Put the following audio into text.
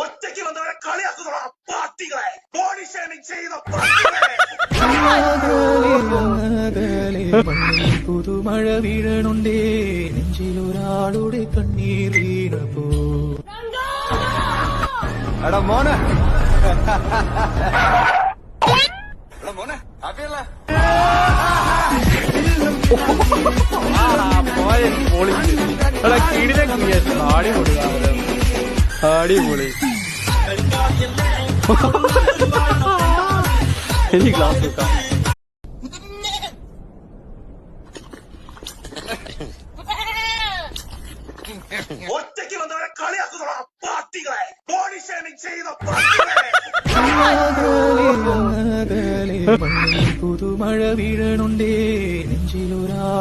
ഒറ്റയ്ക്ക് വന്നവരെ കളിയാക്കുന്നോ പാർട്ടികളെ ബോഡി ഷേമിംഗ് ചെയ്യുന്ന പുതുമഴ വീഴണുണ്ടേ നെഞ്ചിലൊരാളുടെ കണ്ണീർ വീണപ്പോ എടാ മോനെ മോനെ ഹാപ്പിയല്ലേ അടിപൊളി അടിപൊളി എനിക്ക് ക്ലാസ് വെക്കാം. ഒറ്റയ്ക്ക് വന്നവരെ കളിയാക്കുന്നോ പാർട്ടികളെ ബോഡി ഷേമിംഗ് ചെയ്യുന്ന പുതുമഴ വീഴണുണ്ടേ നെഞ്ചിലൊരാൾ